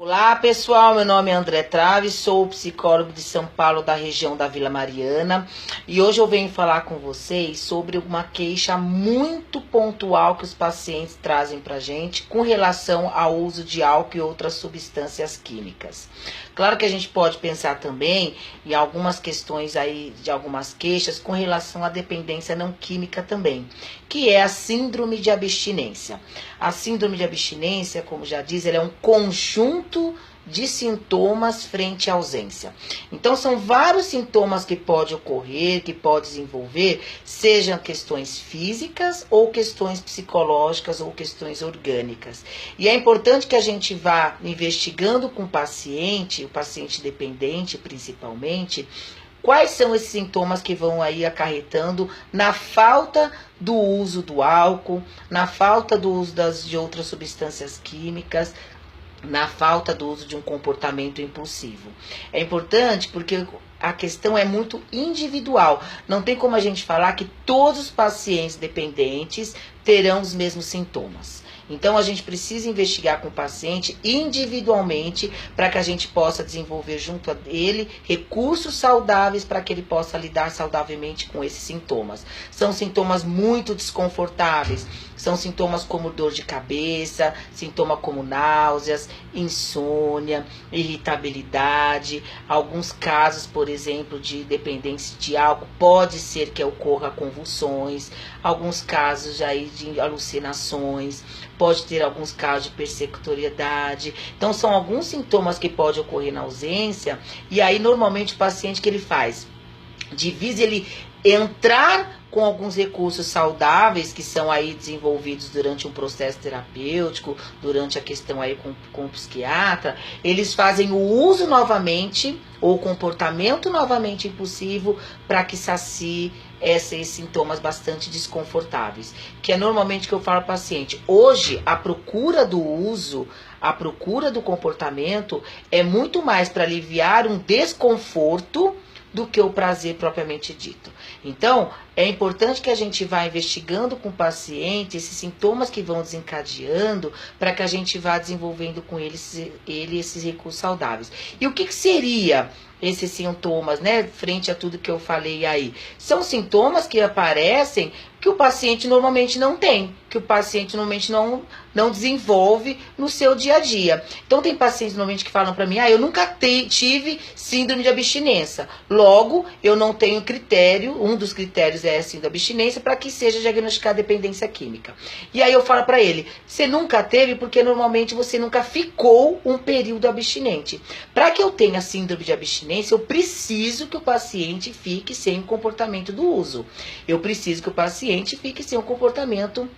Olá pessoal, meu nome é André Traves, sou psicólogo de São Paulo, da região da Vila Mariana, e hoje eu venho falar com vocês sobre uma queixa muito pontual que os pacientes trazem pra gente com relação ao uso de álcool e outras substâncias químicas. Claro que a gente pode pensar também em algumas questões aí, de algumas queixas com relação à dependência não química também, que é a síndrome de abstinência. A síndrome de abstinência, como já diz, ela é um conjunto de sintomas frente à ausência. Então, são vários sintomas que podem ocorrer, que podem desenvolver, sejam questões físicas ou questões psicológicas ou questões orgânicas. E é importante que a gente vá investigando com o paciente dependente principalmente, quais são esses sintomas que vão aí acarretando na falta do uso do álcool, na falta do uso de outras substâncias químicas, na falta do uso de um comportamento impulsivo. É importante porque a questão é muito individual. Não tem como a gente falar que todos os pacientes dependentes terão os mesmos sintomas. Então, a gente precisa investigar com o paciente individualmente para que a gente possa desenvolver junto a ele recursos saudáveis para que ele possa lidar saudavelmente com esses sintomas. São sintomas muito desconfortáveis, são sintomas como dor de cabeça, sintoma como náuseas, insônia, irritabilidade. Alguns casos, por exemplo, de dependência de álcool, pode ser que ocorra convulsões, alguns casos aí de alucinações, pode ter alguns casos de persecutoriedade. Então, são alguns sintomas que podem ocorrer na ausência, e aí normalmente o paciente que ele faz? Divisa ele entrar com alguns recursos saudáveis que são aí desenvolvidos durante um processo terapêutico, durante a questão aí com o psiquiatra, eles fazem o uso novamente, ou comportamento novamente impulsivo, para que sacie esses sintomas bastante desconfortáveis, que é normalmente que eu falo ao paciente. Hoje, a procura do uso, a procura do comportamento é muito mais para aliviar um desconforto do que o prazer propriamente dito. Então, é importante que a gente vá investigando com o paciente esses sintomas que vão desencadeando para que a gente vá desenvolvendo com ele esses recursos saudáveis. E o que seria esses sintomas, né, frente a tudo que eu falei aí? São sintomas que aparecem que o paciente normalmente não tem, que o paciente normalmente não desenvolve no seu dia a dia. Então, tem pacientes normalmente que falam para mim, eu nunca tive síndrome de abstinência, logo eu não tenho critério, um dos critérios é a síndrome de abstinência para que seja diagnosticada dependência química. E aí eu falo para ele, você nunca teve porque normalmente você nunca ficou um período abstinente. Para que eu tenha síndrome de abstinência, eu preciso que o paciente fique sem o comportamento do uso. Eu preciso que o paciente fique sem um comportamento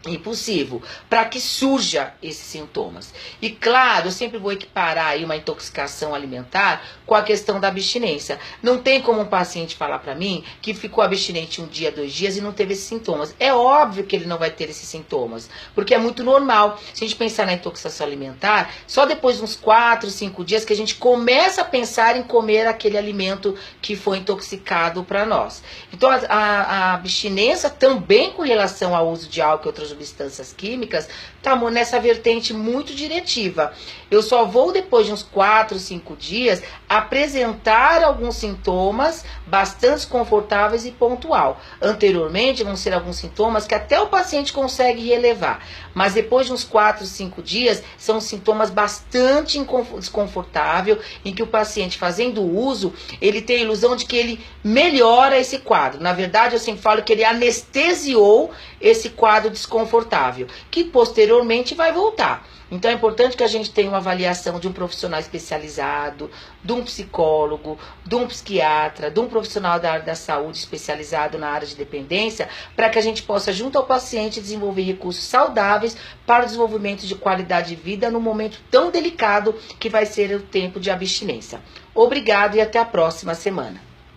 impulsivo, para que surja esses sintomas. E claro, eu sempre vou equiparar aí uma intoxicação alimentar com a questão da abstinência. Não tem como um paciente falar para mim que ficou abstinente 1 dia, 2 dias e não teve esses sintomas. É óbvio que ele não vai ter esses sintomas, porque é muito normal. Se a gente pensar na intoxicação alimentar, só depois de uns 4, 5 dias que a gente começa a pensar em comer aquele alimento que foi intoxicado para nós. Então, a abstinência também com relação ao uso de álcool e outras substâncias químicas, tá nessa vertente muito diretiva. Eu só vou, depois de uns 4, 5 dias, apresentar alguns sintomas bastante confortáveis e pontual. Anteriormente, vão ser alguns sintomas que até o paciente consegue relevar, mas depois de uns 4, 5 dias, são sintomas bastante desconfortáveis, em que o paciente, fazendo o uso, ele tem a ilusão de que ele melhora esse quadro. Na verdade, eu sempre falo que ele anestesiou esse quadro desconfortável, que posteriormente vai voltar. Então é importante que a gente tenha uma avaliação de um profissional especializado, de um psicólogo, de um psiquiatra, de um profissional da área da saúde especializado na área de dependência, para que a gente possa, junto ao paciente, desenvolver recursos saudáveis para o desenvolvimento de qualidade de vida no momento tão delicado que vai ser o tempo de abstinência. Obrigado e até a próxima semana.